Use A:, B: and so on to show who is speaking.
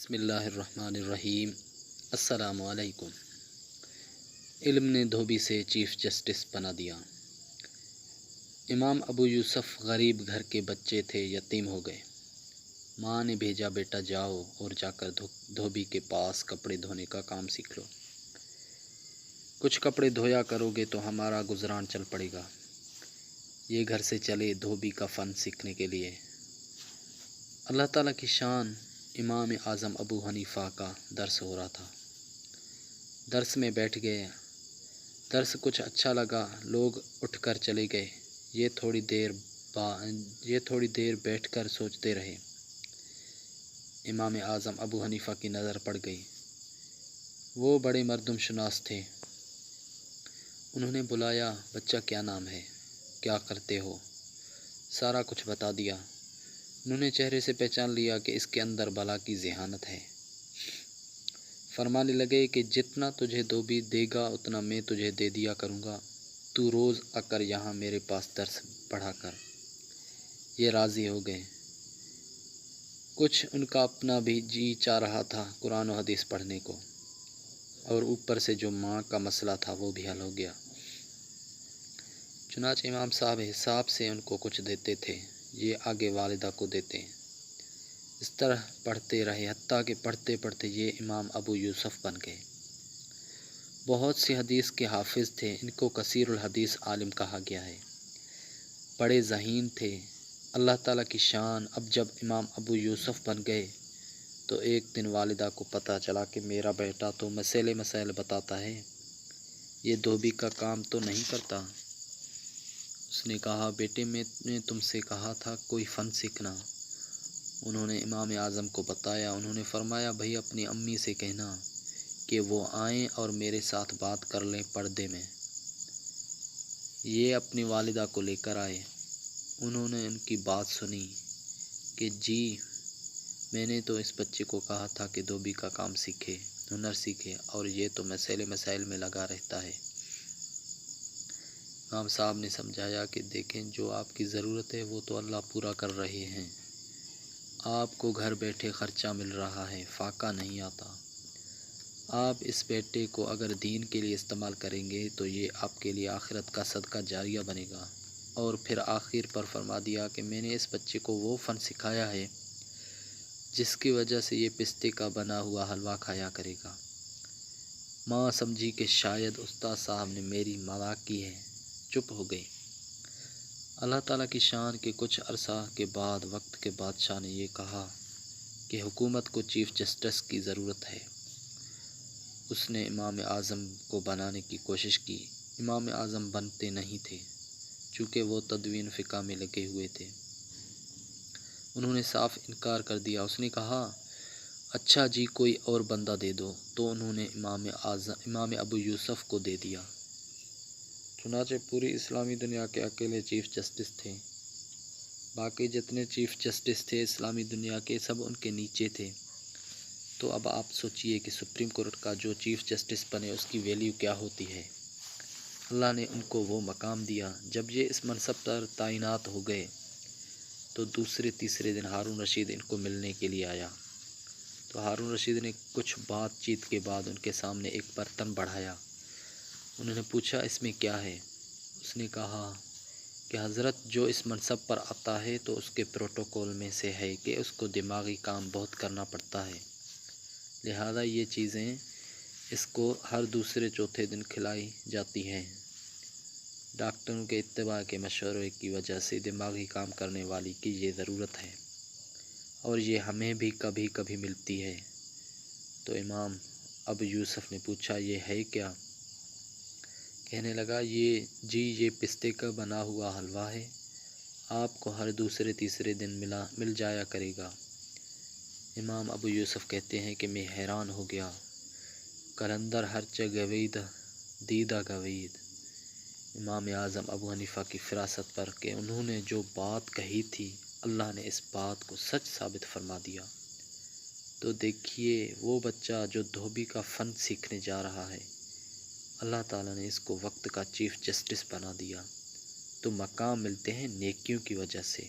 A: بسم اللہ الرحمن الرحیم۔ السلام علیکم۔ علم نے دھوبی سے چیف جسٹس بنا دیا۔ امام ابو یوسف غریب گھر کے بچے تھے، یتیم ہو گئے۔ ماں نے بھیجا، بیٹا جاؤ اور جا کر دھوبی کے پاس کپڑے دھونے کا کام سیکھ لو۔ کچھ کپڑے دھویا کرو گے تو ہمارا گزران چل پڑے گا۔ یہ گھر سے چلے دھوبی کا فن سیکھنے کے لیے۔ اللہ تعالیٰ کی شان، امام اعظم ابو حنیفہ کا درس ہو رہا تھا۔ درس میں بیٹھ گئے۔ درس کچھ اچھا لگا، لوگ اٹھ کر چلے گئے۔ یہ تھوڑی دیر بیٹھ کر سوچتے رہے۔ امام اعظم ابو حنیفہ کی نظر پڑ گئی۔ وہ بڑے مردم شناس تھے۔ انہوں نے بلایا، بچہ کیا نام ہے، کیا کرتے ہو؟ سارا کچھ بتا دیا۔ انہوں نے چہرے سے پہچان لیا کہ اس کے اندر بلا کی ذہانت ہے۔ فرمانے لگے کہ جتنا تجھے دھوبی دے گا اتنا میں تجھے دے دیا کروں گا، تو روز آ کر یہاں میرے پاس درس پڑھا کر۔ یہ راضی ہو گئے۔ کچھ ان کا اپنا بھی جی چاہ رہا تھا قرآن و حدیث پڑھنے کو، اور اوپر سے جو ماں کا مسئلہ تھا وہ بھی حل ہو گیا۔ چنانچہ امام صاحب حساب سے ان کو کچھ دیتے تھے، یہ آگے والدہ کو دیتے۔ اس طرح پڑھتے رہے، حتیٰ کہ پڑھتے پڑھتے یہ امام ابو یوسف بن گئے۔ بہت سی حدیث کے حافظ تھے، ان کو کثیر الحدیث عالم کہا گیا ہے۔ بڑے ذہین تھے۔ اللہ تعالیٰ کی شان، اب جب امام ابو یوسف بن گئے تو ایک دن والدہ کو پتہ چلا کہ میرا بیٹا تو مسائل بتاتا ہے، یہ دھوبی کا کام تو نہیں کرتا۔ اس نے کہا، بیٹے میں نے تم سے کہا تھا کوئی فن سیکھنا۔ انہوں نے امام اعظم کو بتایا۔ انہوں نے فرمایا، بھائی اپنی امی سے کہنا کہ وہ آئیں اور میرے ساتھ بات کر لیں پردے میں۔ یہ اپنی والدہ کو لے کر آئے۔ انہوں نے ان کی بات سنی کہ جی میں نے تو اس بچے کو کہا تھا کہ دھوبی کا کام سیکھے، ہنر سیکھے، اور یہ تو مسائل میں لگا رہتا ہے۔ امام صاحب نے سمجھایا کہ دیکھیں، جو آپ کی ضرورت ہے وہ تو اللہ پورا کر رہے ہیں۔ آپ کو گھر بیٹھے خرچہ مل رہا ہے، فاقہ نہیں آتا۔ آپ اس بیٹے کو اگر دین کے لیے استعمال کریں گے تو یہ آپ کے لیے آخرت کا صدقہ جاریہ بنے گا۔ اور پھر آخر پر فرما دیا کہ میں نے اس بچے کو وہ فن سکھایا ہے جس کی وجہ سے یہ پستے کا بنا ہوا حلوہ کھایا کرے گا۔ ماں سمجھی کہ شاید استاد صاحب نے میری مذاق کی ہے، چپ ہو گئی۔ اللہ تعالیٰ کی شان کے کچھ عرصہ کے بعد وقت کے بادشاہ نے یہ کہا کہ حکومت کو چیف جسٹس کی ضرورت ہے۔ اس نے امام اعظم کو بنانے کی کوشش کی۔ امام اعظم بنتے نہیں تھے، چونکہ وہ تدوین فقہ میں لگے ہوئے تھے۔ انہوں نے صاف انکار کر دیا۔ اس نے کہا، اچھا جی کوئی اور بندہ دے دو۔ تو انہوں نے امام ابو یوسف کو دے دیا۔ چنانچہ پوری اسلامی دنیا کے اکیلے چیف جسٹس تھے۔ باقی جتنے چیف جسٹس تھے اسلامی دنیا کے، سب ان کے نیچے تھے۔ تو اب آپ سوچئے کہ سپریم کورٹ کا جو چیف جسٹس بنے اس کی ویلیو کیا ہوتی ہے۔ اللہ نے ان کو وہ مقام دیا۔ جب یہ اس منصب پر تعینات ہو گئے تو دوسرے تیسرے دن ہارون رشید ان کو ملنے کے لیے آیا۔ تو ہارون رشید نے کچھ بات چیت کے بعد ان کے سامنے ایک برتن بڑھایا۔ انہوں نے پوچھا، اس میں کیا ہے؟ اس نے کہا کہ حضرت جو اس منصب پر آتا ہے تو اس کے پروٹوکول میں سے ہے کہ اس کو دماغی کام بہت کرنا پڑتا ہے، لہذا یہ چیزیں اس کو ہر دوسرے چوتھے دن کھلائی جاتی ہیں۔ ڈاکٹروں کے اتباع کے مشورے کی وجہ سے دماغی کام کرنے والی کی یہ ضرورت ہے، اور یہ ہمیں بھی کبھی کبھی ملتی ہے۔ تو امام ابو یوسف نے پوچھا، یہ ہے کیا؟ کہنے لگا، یہ پستے کا بنا ہوا حلوہ ہے، آپ کو ہر دوسرے تیسرے دن مل جایا کرے گا۔ امام ابو یوسف کہتے ہیں کہ میں حیران ہو گیا۔ قلندر ہرچہ گوید دیدہ گوید۔ امام اعظم ابو حنیفہ کی فراست پر کہ انہوں نے جو بات کہی تھی اللہ نے اس بات کو سچ ثابت فرما دیا۔ تو دیکھیے، وہ بچہ جو دھوبی کا فن سیکھنے جا رہا ہے، اللہ تعالیٰ نے اس کو وقت کا چیف جسٹس بنا دیا۔ تو مقام ملتے ہیں نیکیوں کی وجہ سے۔